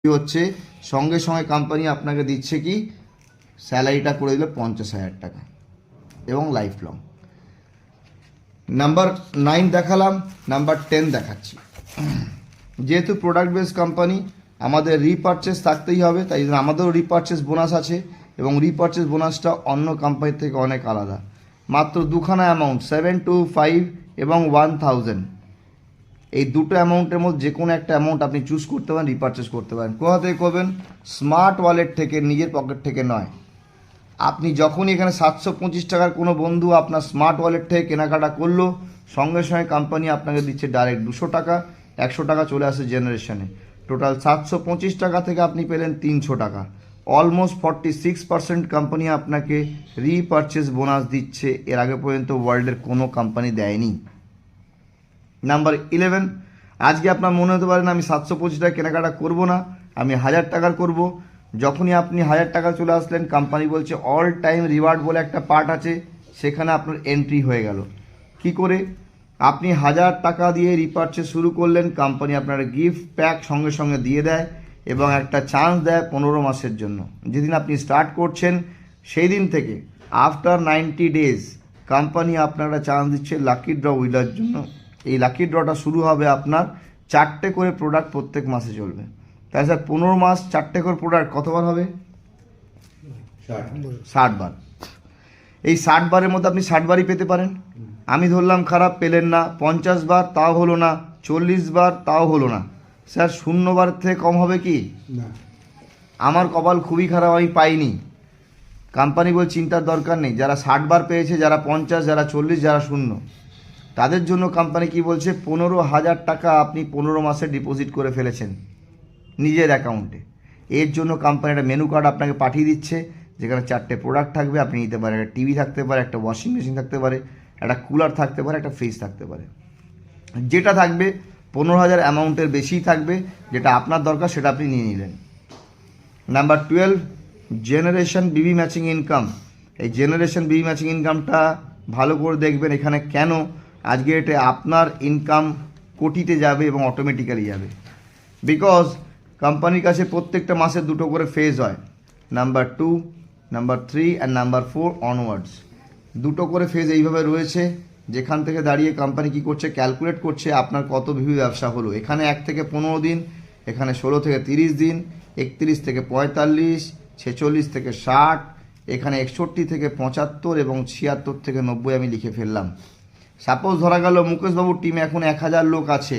হচ্ছে সঙ্গে সঙ্গে কোম্পানি আপনাকে দিচ্ছে কি স্যালারিটা করে দিল 50,000 টাকা এবং লাইফ লং। নাম্বার 9 দেখালাম, নাম্বার 10 দেখাচ্ছি। যেহেতু প্রোডাক্ট বেস কোম্পানি আমাদের রিপারচেস থাকতেই হবে, তাই জন্য আমাদেরও রিপারচেস বোনাস আছে এবং রিপারচেস বোনাসটা অন্য কোম্পানির থেকে অনেক আলাদা। মাত্র দুখানা অ্যামাউন্ট 725 এবং 1000, এই দুটো অ্যামাউন্টের মধ্যে যে কোনো একটা অ্যামাউন্ট আপনি চুজ করতে পারেন, রিপারচেস করতে পারেন। কোথা থেকে করবেন? স্মার্ট ওয়ালেট থেকে, নিজের পকেট থেকে নয়। আপনি যখনই এখানে 725 টাকার কোনো বন্ধু আপনার স্মার্ট ওয়ালেট থেকে কেনাকাটা করলো, সঙ্গে সঙ্গে কোম্পানি আপনাকে দিচ্ছে ডাইরেক্ট 200 টাকা, 100 টাকা চলে আসে জেনারেশনে। টোটাল 725 টাকা থেকে আপনি পেলেন 300 টাকা। অলমোস্ট 46% কোম্পানি আপনাকে রিপারচেস বোনাস দিচ্ছে। এর আগে পর্যন্ত ওয়ার্ল্ডের কোনো কোম্পানি দেয়নি। নাম্বার 11, আজকে আপনার মনে হতে পারে না আমি 725 টাকা কেনাকাটা করবো না, আমি 1000 টাকার করব। যখনই আপনি 1000 টাকা চলে আসলেন, কোম্পানি বলছে অল টাইম রিওয়ার্ড বলে একটা পার্ট আছে, সেখানে আপনার এন্ট্রি হয়ে গেল। কি করে? আপনি 1000 টাকা দিয়ে রিপারচেস শুরু করলেন, কোম্পানি আপনার গিফট প্যাক সঙ্গে সঙ্গে দিয়ে দেয় এবং একটা চান্স দেয় 15 মাসের জন্য। যেদিন আপনি স্টার্ট করছেন সেই দিন থেকে আফটার 90 ডেজ কোম্পানি আপনার একটা চান্স দিচ্ছে লাকি ড্র উইলার জন্য। এই লাকি ড্রটা শুরু হবে আপনার 4টে করে প্রোডাক্ট প্রত্যেক মাসে চলবে। তাই স্যার 15 মাস 4টে করে প্রোডাক্ট কতবার হবে? 60 বার। এই 60 বারের মধ্যে আপনি 60 বারই পেতে পারেন। আমি ধরলাম খারাপ, পেলেন না। 50 বার তাও হলো না, 40 বার তাও হলো না। স্যার 0 বার থেকে কম হবে কি? আমার কপাল খুবই খারাপ, আমি পাইনি। কোম্পানি বলে চিন্তার দরকার নেই। যারা 60 বার পেয়েছে, যারা 50, যারা 40, যারা 0, তাদের জন্য কোম্পানি কি বলছে? 15,000 টাকা আপনি 15 মাসে ডিপোজিট করে ফেলেছেন নিজের অ্যাকাউন্টে। এর জন্য কোম্পানি একটা মেনু কার্ড আপনাকে পাঠিয়ে দিচ্ছে, যেখানে 4টে প্রোডাক্ট থাকবে। আপনি নিতে পারেন, একটা টিভি থাকতে পারে, একটা ওয়াশিং মেশিন থাকতে পারে, একটা কুলার থাকতে পারে, একটা ফ্রিজ থাকতে পারে। যেটা থাকবে 15,000 অ্যামাউন্টের বেশিই থাকবে, যেটা আপনার দরকার সেটা আপনি নিয়ে নিলেন। নাম্বার 12, জেনারেশন বিবি ম্যাচিং ইনকাম। এই জেনারেশন বিবি ম্যাচিং ইনকামটা ভালো করে দেখবেন। এখানে কেন আজকে এটা আপনার ইনকাম কোটিতে যাবে এবং অটোমেটিক্যালি যাবে। বিকজ কোম্পানির কাছে প্রত্যেকটা মাসে 2টো করে ফেজ হয়, number 2, number 3 and number 4 onwards. 2টো করে ফেজ এইভাবে রয়েছে, যেখান থেকে দাঁড়িয়ে কোম্পানি কী করছে? ক্যালকুলেট করছে আপনার কত বিবি ব্যবসা হলো। এখানে 1 থেকে 15 দিন, এখানে 16 থেকে 30 দিন, 31 থেকে 45, 46 থেকে 60, এখানে 61 থেকে 75 এবং 76 থেকে 90 আমি লিখে ফেললাম। সাপোজ ধরা গেল মুকেশবাবুর টিমে এখন 1000 লোক আছে।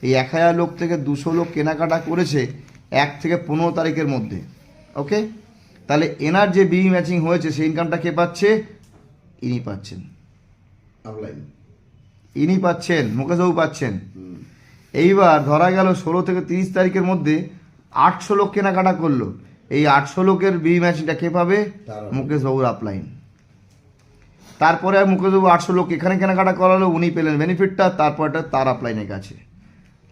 এই 1000 লোক থেকে 200 লোক কেনাকাটা করেছে 1 থেকে 15 তারিখের মধ্যে। ওকে, তাহলে এনার যে বিবি ম্যাচিং হয়েছে সেই ইনকামটা কে পাচ্ছে? ইনি পাচ্ছেন, ইনি পাচ্ছেন, মুকেশবাবু পাচ্ছেন। এইবার ধরা গেল 16 থেকে 30 তারিখের মধ্যে 800 লোক কেনাকাটা করলো। এই 800 লোকের বিবি ম্যাচিংটা কে পাবে? মুকেশবাবুর আপলাইন। তারপরে আর মুকেশবাবু 800 লোক এখানে কেনাকাটা করালো, উনি পেলেন বেনিফিটটা। তারপরটা তার আপলাইনের কাছে,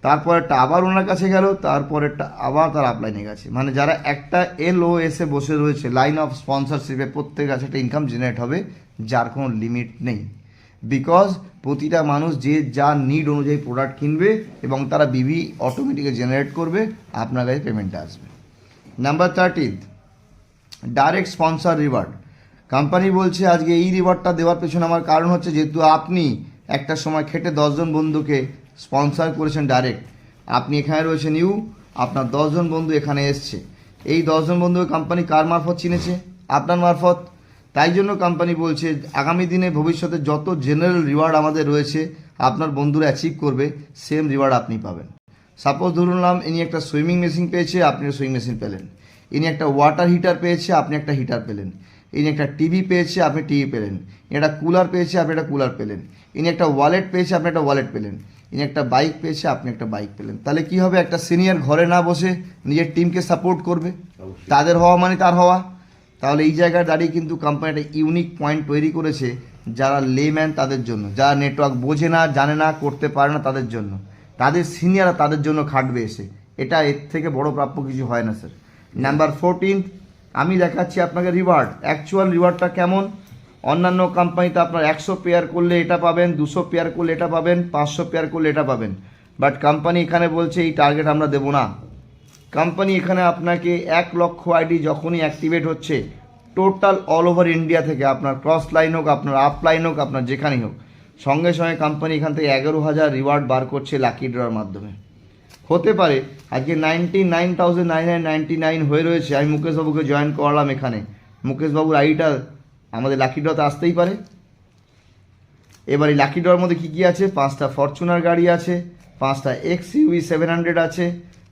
তারপরেরটা আবার ওনার কাছে গেল, তারপরেরটা আবার তার আপলাইনের কাছে। মানে যারা একটা LOS-এ বসে রয়েছে, লাইন অফ স্পন্সরশিপে, প্রত্যেকের কাছে একটা ইনকাম জেনারেট হবে, যার কোনো লিমিট নেই। বিকজ প্রতিটা মানুষ যে যার নিড অনুযায়ী প্রোডাক্ট কিনবে এবং তারা বিবি অটোমেটিক্যালি জেনারেট করবে, আপনার কাছে পেমেন্টটা আসবে। Number 13, direct sponsor reward. Company বলছে আজকে এই রিওয়ার্ডটা দেওয়ার পেছনে আমার কারণ হচ্ছে, যেহেতু আপনি একটা সময় খেটে 10 জন বন্ধুকে স্পন্সর করেছেন ডাইরেক্ট। আপনি এখানে রয়েছেন নিউ, আপনার 10 জন বন্ধু এখানে এসছে। এই 10 জন বন্ধুকে কোম্পানি কার মারফত চিনেছে? আপনার মারফত। তাই জন্য কোম্পানি বলছে আগামী দিনে ভবিষ্যতে যত জেনারেল রিওয়ার্ড আমাদের রয়েছে, আপনার বন্ধুরা অ্যাচিভ করবে, সেম রিওয়ার্ড আপনি পাবেন। সাপোজ ধরুন ইনি একটা সুইমিং মেশিন পেয়েছে, আপনি সুইমিং মেশিন পেলেন। ইনি একটা ওয়াটার হিটার পেয়েছে, আপনি একটা হিটার পেলেন। ইনি একটা টিভি পেয়েছে, আপনি টিভি পেলেন। ইনি একটা কুলার পেয়েছে, আপনি একটা কুলার পেলেন। ইনি একটা ওয়ালেট পেয়েছে, আপনি একটা ওয়ালেট পেলেন। ইনি একটা বাইক পেয়েছে, আপনি একটা বাইক পেলেন। তাহলে কি হবে? একটা সিনিয়র ঘরে না বসে নিজের টিমকে সাপোর্ট করবে, তাদের হওয়া মানে তার হওয়া। তাহলে এই জায়গায় দাঁড়িয়ে কিন্তু কোম্পানি একটা ইউনিক পয়েন্ট তৈরি করেছে, যারা লেম্যান তাদের জন্য, যারা নেটওয়ার্ক বোঝে না, জানে না, করতে পারে না, তাদের জন্য। তাদের সিনিয়ররা তাদের জন্য খাটবে এসে। এটা এর থেকে বড় প্রাপ্য কিছু হয় না স্যার। নাম্বার 14, আমি দেখাচ্ছি আপনাকে রিওয়ার্ড। অ্যাকচুয়াল রিওয়ার্ডটা কেমন? অন্যান্য কোম্পানিতে আপনার 100 পেয়ার করলে এটা পাবেন, 200 পেয়ার করলে এটা পাবেন, 500 পেয়ার করলে এটা পাবেন। বাট কোম্পানি এখানে বলছে এই টার্গেট আমরা দেবো না। কোম্পানি এখানে আপনাকে 1,00,000 আইডি যখনই অ্যাক্টিভেট হচ্ছে টোটাল অল ওভার ইন্ডিয়া থেকে, আপনার ক্রস লাইন হোক, আপনার আপ লাইন হোক, আপনার যেখানেই হোক, সঙ্গে সঙ্গে কোম্পানি এখান থেকে 11,000 রিওয়ার্ড বার করছে লাকি ড্রর মাধ্যমে। হতে পারে আজকে 99,999 হয়ে রয়েছে, আমি মুকেশবাবুকে জয়েন করালাম এখানে, মুকেশবাবুর আইডিটা আমাদের লাকি ড্রতে আসতেই পারে। এবার এই লাকি ড্রর মধ্যে কী কী আছে? 5টা ফরচুনার গাড়ি আছে, 5টা XUV 700 আছে,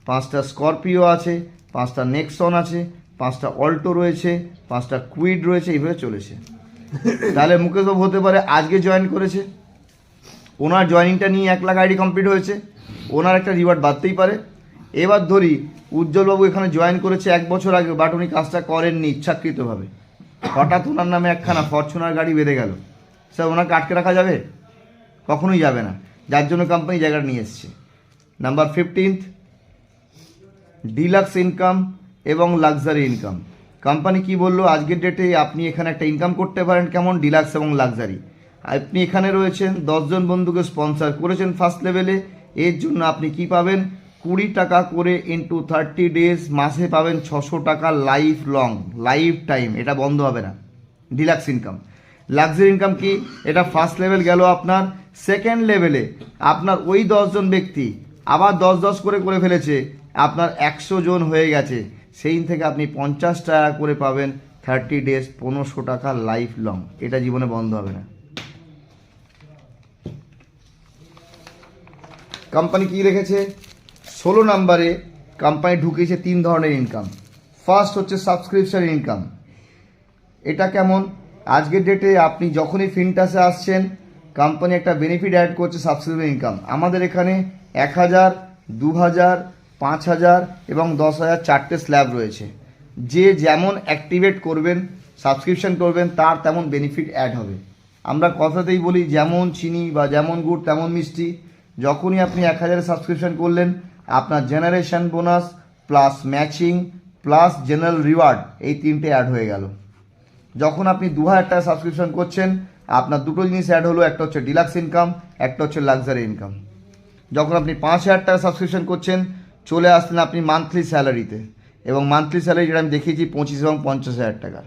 5টা স্করপিও আছে, 5টা নেক্সন আছে, 5টা অল্টো রয়েছে, 5টা কুইড রয়েছে, এইভাবে চলেছে। তাহলে মুকেশবাবু হতে পারে আজকে জয়েন করেছে, ওনার জয়েনিংটা নিয়ে 1 লাখ আইডি কমপ্লিট হয়েছে, ওনার একটা রিওয়ার্ড বাড়তেই পারে। এবার ধরি উজ্জ্বলবাবু এখানে জয়েন করেছে 1 বছর আগে, বাট উনি কাজটা করেননি ইচ্ছাকৃতভাবে, হঠাৎ ওনার নামে একখানা ফরচুনার গাড়ি বেঁধে গেল, স্যার ওনাকে আটকে রাখা যাবে? কখনোই যাবে না, যার জন্য কোম্পানি জায়গাটা নিয়ে এসছে। নাম্বার 15, ডিলাক্স ইনকাম এবং লাক্সারি ইনকাম। কোম্পানি কি বললো? আজকের ডেটে আপনি এখানে একটা ইনকাম করতে পারেন, কেমন? ডিলাক্স এবং লাক্সারি। আপনি এখানে রয়েছেন, 10 জন বন্ধুকে স্পন্সর করেছেন ফার্স্ট লেভেলে, এর জন্য আপনি কি পাবেন? 20 টাকা করে ইন্টু 30 ডেজ, মাসে পাবেন 600 টাকা লাইফ লং, লাইফ টাইম, এটা বন্ধ হবে না। Deluxe income. লাক্সারি ইনকাম কি? এটা ফার্স্ট লেভেল গেল আপনার। সেকেন্ড লেভেলে আপনার ওই 10 জন ব্যক্তি আবার 10 করে ফেলেছে, আপনার 100 জন হয়ে গেছে, সেই থেকে আপনি 50 টাকা করে পাবেন 30 ডেজ, 1500 টাকা লাইফ লং, এটা জীবনে বন্ধ হবে না। কোম্পানি কি রেখেছে? 16 নম্বরে কোম্পানি ঢুকিয়েছে 3 ধরনের ইনকাম। ফার্স্ট হচ্ছে সাবস্ক্রিপশন ইনকাম। এটা কেমন? আজকের ডেটে আপনি যখনই ফিনটাসে আসছেন, কোম্পানি একটা বেনিফিট অ্যাড করছে সাবস্ক্রিপশন ইনকাম। আমাদের এখানে 1000, 2000, 5000 এবং 10,000 4টে স্ল্যাব রয়েছে। যে যেমন অ্যাক্টিভেট করবেন, সাবস্ক্রিপশন করবেন, তার তেমন বেনিফিট অ্যাড হবে। আমরা কথাতেই বলি যেমন চিনি বা যেমন গুড় তেমন মিষ্টি। যখনই আপনি 1000 সাবস্ক্রিপশন করলেন, আপনার generation bonus plus matching plus general reward, এই 3টে অ্যাড হয়ে গেল। যখন আপনি 2000 টাকা সাবস্ক্রিপশন করছেন, আপনার দুটো জিনিস অ্যাড হলো, একটা হচ্ছে ডিলাক্স ইনকাম, একটা হচ্ছে লাক্সারি ইনকাম। যখন আপনি 5000 টাকা সাবস্ক্রিপশন করছেন, চলে আসলেন আপনি মান্থলি স্যালারিতে, এবং মান্থলি স্যালারি যেটা আমি দেখিয়েছি 25 এবং 50,000 টাকার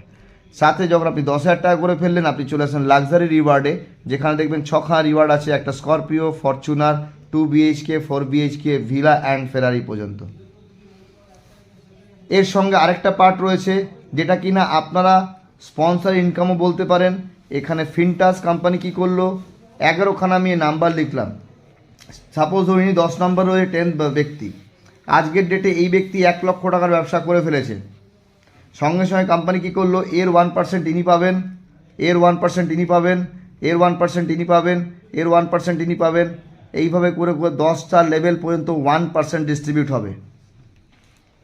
সাথে। যখন আপনি 10,000 টাকা করে ফেললেন, আপনি চলে আসলেন লাক্সারি রিওয়ার্ডে, যেখানে দেখবেন 6খানা রিওয়ার্ড আছে, একটা Scorpio, Fortuner, 2 BHK, 4 BHK, villa and Ferrari পর্যন্ত। এর সঙ্গে আরেকটা পার্ট রয়েছে, যেটা কিনা আপনারা স্পন্সর ইনকামও বলতে পারেন। এখানে ফিনটাস কোম্পানি কি করলো? 11খানা আমি নাম্বার লিখলাম। সাপোজ ধরিনি 10 নম্বর হয়ে 10 ব্যক্তি, আজকের ডেটে এই ব্যক্তি 1 লক্ষ টাকার ব্যবসা করে ফেলেছে। সঙ্গে সঙ্গে কোম্পানি কী করলো? এর 1% ইনি পাবেন, এর 1% ইনি পাবেন, এর 1% ইনি পাবেন, এর 1% ইনি পাবেন, এইভাবে করে করে 10টা লেভেল পর্যন্ত 1% ডিস্ট্রিবিউট হবে।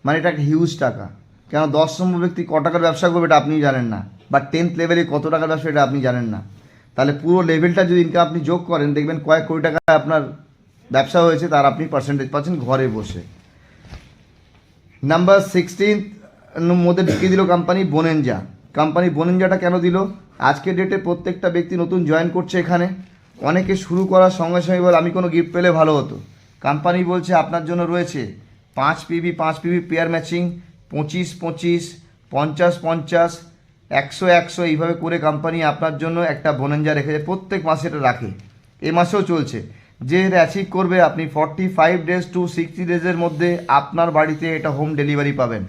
মানে এটা একটা হিউজ টাকা। কেন 10 নম্বর ব্যক্তি ক টাকার ব্যবসা করবে এটা আপনি জানেন না, বা 10th লেভেলে কত টাকার ব্যবসা এটা আপনি জানেন না। তাহলে পুরো লেভেলটা যদি ইনকাম আপনি যোগ করেন, দেখবেন কয়েক কোটি টাকা আপনার ব্যবসা হয়েছে, তার আপনি পার্সেন্টেজ পাচ্ছেন ঘরে বসে। নাম্বার 16 মধ্যে ঢুকিয়ে দিল কোম্পানি বোনেঞ্জা। কোম্পানি বোনেঞ্জাটা কেন দিল? আজকের ডেটে প্রত্যেকটা ব্যক্তি নতুন জয়েন করছে এখানে, অনেকে শুরু করার সঙ্গে সঙ্গে বলে আমি কোনো গিফট পেলে ভালো হতো। কোম্পানি বলছে আপনার জন্য রয়েছে 5 PV পেয়ার ম্যাচিং, 25-25, 50-50, 100-100, এইভাবে করে কোম্পানি আপনার জন্য একটা বোনেঞ্জা রেখেছে, প্রত্যেক মাসে এটা রাখে। এ মাসেও চলছে। যে এটা অ্যাচিভ করবে, আপনি 45 ডেজ টু 60 ডেজের মধ্যে আপনার বাড়িতে এটা হোম ডেলিভারি পাবেন।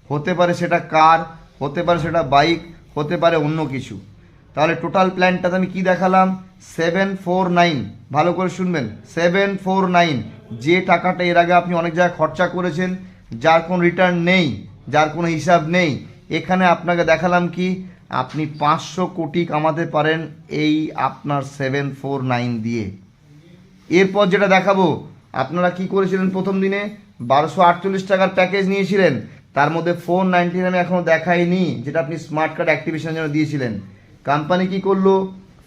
হতে পারে সেটা কার, হতে পারে সেটা বাইক, হতে পারে অন্য কিছু। তাহলে টোটাল প্ল্যানটাতে আমি কি দেখালাম? 749, ভালো করে শুনবেন, 749। যে টাকাটা এর আগে আপনি অনেক জায়গায় খরচা করেছেন, যার কোনো রিটার্ন নেই, যার কোনো হিসাব নেই, এখানে আপনাকে দেখালাম কি আপনি 500 কোটি কামাতে পারেন এই আপনার 749 দিয়ে। এরপর যেটা দেখাবো, আপনারা কি করেছিলেন প্রথম দিনে? 1248 টাকার প্যাকেজ নিয়েছিলেন, তার মধ্যে 499 আমি এখনও দেখাইনি, যেটা আপনি স্মার্ট কার্ড অ্যাক্টিভেশনের জন্য দিয়েছিলেন। কোম্পানি কি করলো?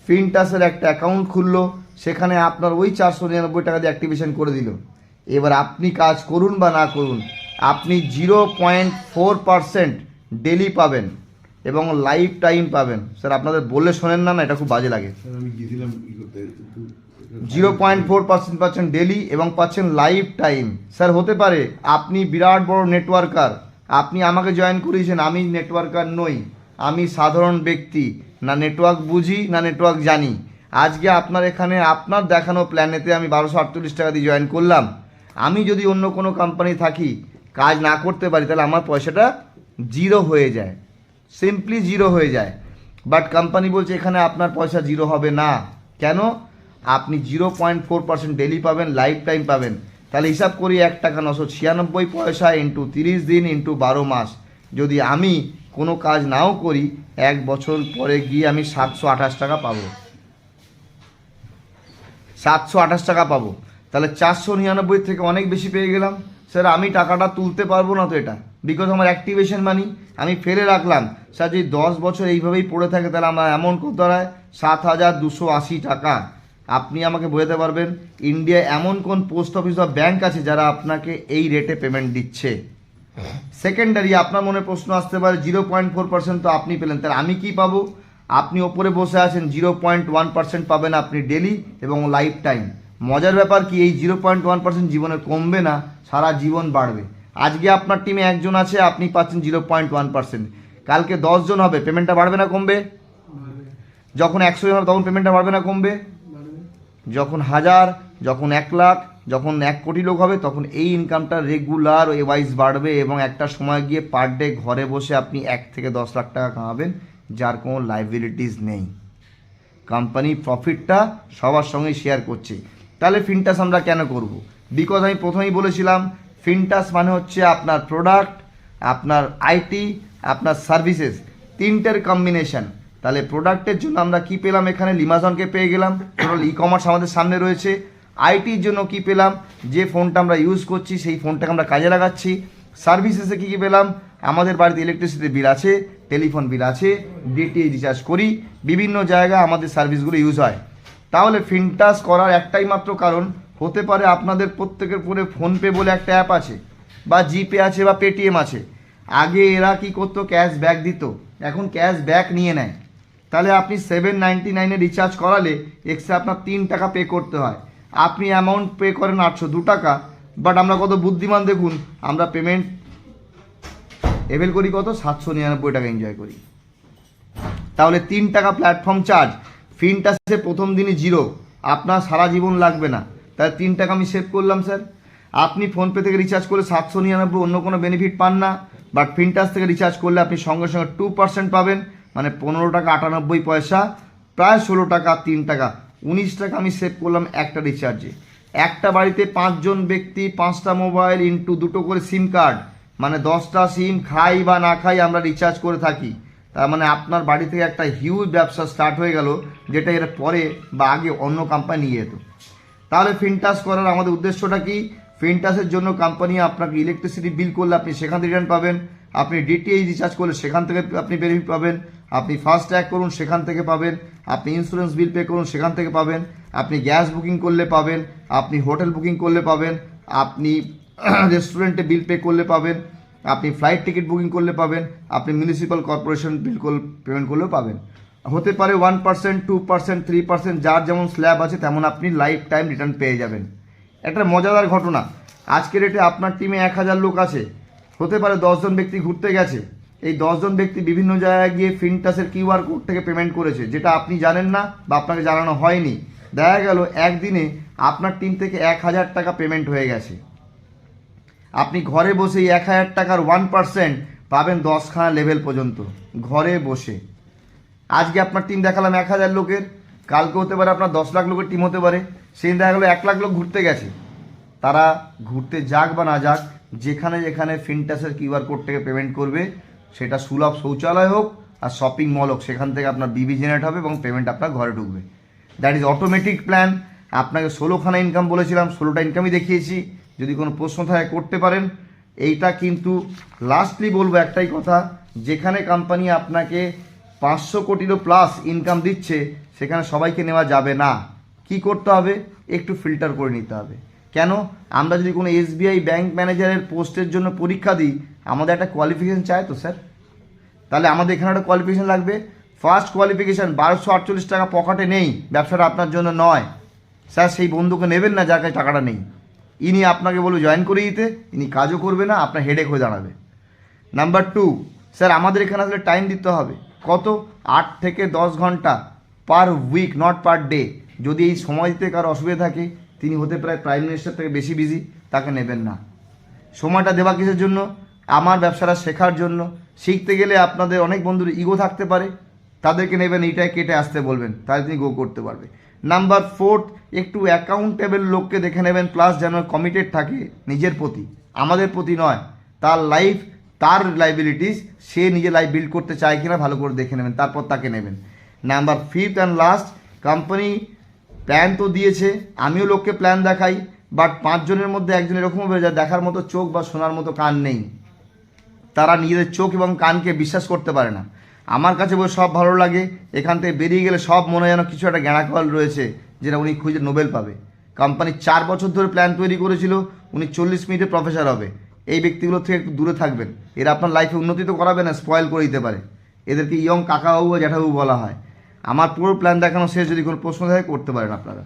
ফিনটাসের একটা অ্যাকাউন্ট খুললো, সেখানে আপনার ওই 499 টাকা দিয়ে অ্যাক্টিভেশন করে দিল। এবার আপনি কাজ করুন বা না করুন, আপনি 0.4% ডেলি পাবেন এবং লাইফ টাইম পাবেন। স্যার আপনাদের বললে শোনেন না, এটা খুব বাজে লাগে। আমি গিয়েছিলাম 0.4% পাচ্ছেন ডেলি এবং পাচ্ছেন লাইফ টাইম। স্যার হতে পারে আপনি বিরাট বড় নেটওয়ার্কার, আপনি আমাকে জয়েন করিয়েছেন, আমি নেটওয়ার্কার নই, আমি সাধারণ ব্যক্তি, না নেটওয়ার্ক বুঝি না নেটওয়ার্ক জানি। আজকে আপনার এখানে আপনার দেখানো প্ল্যানেতে আমি 1248 টাকা দিয়ে জয়েন করলাম। আমি যদি অন্য কোনো কোম্পানি থাকি, কাজ না করতে পারি, তাহলে আমার পয়সাটা জিরো হয়ে যায়, সিম্পলি জিরো হয়ে যায়। বাট কোম্পানি বলছে এখানে আপনার পয়সা জিরো হবে না। কেন? আপনি 0.4% ডেলি পাবেন, লাইফ টাইম পাবেন। তাহলে হিসাব করি 1 টাকা 996 পয়সা ইন্টু 30 দিন ইন্টু 12 মাস। যদি আমি কোনো কাজ নাও করি, 1 বছর পরে গিয়ে আমি 728 টাকা পাবো, 728 টাকা পাবো। তাহলে 499 থেকে অনেক বেশি পেয়ে গেলাম। স্যার আমি টাকাটা তুলতে পারবো না তো এটা, বিকজ আমার অ্যাক্টিভেশন মানি আমি ফেলে রাখলাম। স্যার যদি 10 বছর এইভাবেই পড়ে থাকে তাহলে আমার অ্যামাউন্ট কত দাঁড়ায়? 7280 টাকা। আপনি আমাকে বোঝাতে পারবেন ইন্ডিয়ায় এমন কোন পোস্ট অফিস বা ব্যাংক আছে যারা আপনাকে এই রেটে পেমেন্ট দিচ্ছে? সেকেন্ডারি আপনার মনে প্রশ্ন আসতে পারে 0.4% তো আপনি পেলেন, তাহলে আমি কি পাবো? আপনি ওপরে বসে আছেন, 0.1% পাবেন আপনি ডেলি এবং লাইফ টাইম। মজার ব্যাপার কি, এই 0.1% জীবনে কমবে না, সারা জীবন বাড়বে। আজকে আপনার টিমে একজন আছে, আপনি পাচ্ছেন 0.1%, কালকে 10 জন হবে, পেমেন্টটা বাড়বে না কমবে? যখন 100 জন হবে তখন পেমেন্টটা বাড়বে না কমবে? যখন 1000, যখন 1 লাখ, যখন 1 কোটি লোক হবে, তখন এই ইনকামটা রেগুলার ওয়াইজ বাড়বে এবং একটা সময় গিয়ে পার ডে ঘরে বসে আপনি 1 থেকে 10 লাখ টাকা কামাবেন, যার কোনো লাইবিলিটিস নেই। কোম্পানি প্রফিটটা সবার সঙ্গে শেয়ার করছে। তাহলে ফিনটাস আমরা কেন করব? বিকজ আমি প্রথমেই বলেছিলাম ফিনটাস মানে হচ্ছে আপনার প্রোডাক্ট, আপনার আইটি, আপনার সার্ভিসেস, তিনটের কম্বিনেশন। তাহলে প্রোডাক্টের জন্য আমরা কি পেলাম? এখানে লিমাজনকে পেয়ে গেলাম, টোটাল ই কমার্স আমাদের সামনে রয়েছে। আইটির জন্য কি পেলাম? যে ফোনটা আমরা ইউজ করছি সেই ফোনটাকে আমরা কাজে লাগাচ্ছি। সার্ভিসেসে কী কী পেলাম? আমাদের বাড়িতে ইলেকট্রিসিটি বিল আছে, টেলিফোন বিল আছে, ডিটিএইচ রিচার্জ করি, বিভিন্ন জায়গায় আমাদের সার্ভিসগুলো ইউজ হয়। তাহলে ফিনটাস করার একটাই মাত্র কারণ, হতে পারে আপনাদের প্রত্যেকের ফোনে ফোনপে বলে একটা অ্যাপ আছে, বা জিপে আছে, বা পেটিএম আছে। আগে এরা কি করতো? ক্যাশব্যাক দিত, এখন ক্যাশব্যাক নিয়ে নেয়। তাহলে আপনি 799 রিচার্জ করালে এক্সট্রা আপনার 3 টাকা পে করতে হয়। আপনি অ্যামাউন্ট পে করেন 802 টাকা, বাট আমরা কত বুদ্ধিমান দেখুন, আমরা পেমেন্ট এভেল করি কত? 799 টাকা এনজয় করি। তাহলে 3 টাকা প্ল্যাটফর্ম চার্জ, ফিনটাসে প্রথম দিনই জিরো, আপনার সারা জীবন লাগবে না। তাহলে 3 টাকা আমি সেভ করলাম। স্যার আপনি ফোনপে থেকে রিচার্জ করলে 799 অন্য কোনো বেনিফিট পান না, বাট ফিনটাস থেকে রিচার্জ করলে আপনি সঙ্গে সঙ্গে 2% পাবেন, মানে 15 টাকা 98 পয়সা, প্রায় 16 টাকা, 3 টাকা 19 টাকা আমি সেভ করলাম একটা রিচার্জে। একটা বাড়িতে 5 জন ব্যক্তি, 5টা মোবাইল ইন্টু 2টো করে সিম কার্ড, মানে 10টা সিম, খাই বা না খাই আমরা রিচার্জ করে থাকি। তার মানে আপনার বাড়ি থেকে একটা হিউজ ব্যবসা স্টার্ট হয়ে গেল, যেটা এর পরে বা আগে অন্য কোম্পানি নিয়ে যেত। তাহলে ফিনটাস করার আমাদের উদ্দেশ্যটা কি? ফিনটাসের জন্য কোম্পানি আপনাকে ইলেকট্রিসিটি বিল করলে আপনি সেখান থেকে রিটার্ন পাবেন, আপনি ডিটিএইচ রিচার্জ করলে সেখান থেকে আপনি বেনিফিট পাবেন, আপনি ফাস্ট ট্যাগ করুন সেখান থেকে পাবেন, আপনি ইন্স্যুরেন্স বিল পে করুন সেখান থেকে পাবেন, আপনি গ্যাস বুকিং করলে পাবেন, আপনি হোটেল বুকিং করলে পাবেন, আপনি রেস্টুরেন্টে বিল পে করলে পাবেন, আপনি ফ্লাইট টিকিট বুকিং করলে পাবেন, আপনি মিউনিসিপ্যাল কর্পোরেশন বিল পেমেন্ট করলেও পাবেন। হতে পারে 1%, 2%, 3%, যার যেমন স্ল্যাব আছে তেমন আপনি লাইফ টাইম রিটার্ন পেয়ে যাবেন। একটা মজাদার ঘটনা, আজকের ডেটে আপনার টিমে 1000 লোক আছে, হতে পারে 10 জন ব্যক্তি ঘুরতে গেছে, এই 10 জন ব্যক্তি বিভিন্ন জায়গায় গিয়ে ফিনটাসের কিউআর কোড থেকে পেমেন্ট করেছে, যেটা আপনি জানেন না বা আপনাকে জানানো হয়নি। দেখা গেল একদিনে আপনার টিম থেকে 1000 টাকা পেমেন্ট হয়ে গেছে। আপনি ঘরে বসে 1000 টাকার 1% পাবেন 10খানা লেভেল পর্যন্ত, ঘরে বসে। আজকে আপনার টিম দেখালাম 1000 লোকের, কালকে হতে পারে আপনার 10 লাখ লোকের টিম হতে পারে, সেদিন দেখা গেলো 1 লাখ লোক ঘুরতে গেছে। তারা ঘুরতে যাক বা না যাক, যেখানে যেখানে ফিনটাসের কিউআর কোড থেকে পেমেন্ট করবে, সেটা সুলভ শৌচালয় হোক আর শপিং মল হোক, সেখান থেকে আপনার বিবি জেনারেট হবে এবং পেমেন্ট আপনার ঘরে ঢুকবে। That is automatic plan. আপনাকে 16খানা ইনকাম বলেছিলাম, 16টা ইনকামই দেখিয়েছি। যদি কোনো প্রশ্ন থাকে করতে পারেন। এইটা কিন্তু লাস্টলি বলবো একটাই কথা, যেখানে কোম্পানি আপনাকে 500 কোটিরও প্লাস ইনকাম দিচ্ছে, সেখানে সবাইকে নেওয়া যাবে না। কি করতে হবে? একটু ফিল্টার করে নিতে হবে। কেন? আমরা যদি কোনো এসবিআই ব্যাংক ম্যানেজারের পোস্টের জন্য পরীক্ষা দিই, আমাদের একটা কোয়ালিফিকেশান চাই তো স্যার। তাহলে আমাদের এখানে একটা কোয়ালিফিকেশান লাগবে। ফার্স্ট কোয়ালিফিকেশান 1248 টাকা পকেটে নেই, ব্যবসাটা আপনার জন্য নয়। স্যার সেই বন্ধুকে নেবেন না যার কাছে টাকাটা নেই। ইনি আপনাকে বলবে জয়েন করে দিতে, ইনি কাজও করবে না, আপনার হেডেক হয়ে দাঁড়াবে। নাম্বার 2, স্যার আমাদের এখানে আসলে টাইম দিতে হবে কত, 8 থেকে 10 ঘন্টা per week, not per day. যদি এই সময় দিতে কারো অসুবিধা থাকে, তিনি হতে প্রাইম মিনিস্টার থেকে বেশি বিজি, তাকে নেবেন না। সময়টা দেওয়া কিসের জন্য? আমার ব্যবসাটা শেখার জন্য। শিখতে গেলে আপনাদের অনেক বন্ধুর ইগো থাকতে পারে, তাদেরকে নেবেন, এইটাই কেটে আসতে বলবেন, তাহলে তিনি গো করতে পারবে। নাম্বার 4, একটু অ্যাকাউন্টেবল লোককে দেখে নেবেন, প্লাস যেন কমিটেড থাকে নিজের প্রতি, আমাদের প্রতি নয়, তার লাইফ, তার লাইবিলিটিস, সে নিজে লাইফ বিল্ড করতে চায় কিনা ভালো করে দেখে নেবেন, তারপর তাকে নেবেন। Number 5 and last, company plan তো দিয়েছে, আমিও লোককে প্ল্যান দেখাই, বাট 5 জনের মধ্যে একজন এরকম হবে যা দেখার মতো চোখ বা শোনার মতো কান নেই, তারা নিজেদের চোখ এবং কানকে বিশ্বাস করতে পারে না। আমার কাছে বই সব ভালো লাগে, এখান থেকে বেরিয়ে গেলে সব মনে যেন কিছু একটা জ্ঞানাকল রয়েছে যেটা উনি খুঁজে নোবেল পাবে। কোম্পানি 4 বছর ধরে প্ল্যান তৈরি করেছিল, উনি 40 মিনিটে প্রফেসর হবে। এই ব্যক্তিগুলো থেকে একটু দূরে থাকবেন, এরা আপনার লাইফে উন্নতি তো করাবে না, স্পয়েল করে দিতে পারে। এদেরকে ইয়ং কাকাবাবু বা জ্যাঠাবাবু বলা হয়। আমার পুরো প্ল্যান দেখানো শেষ, যদি কোনো প্রশ্ন থাকে করতে পারেন আপনারা।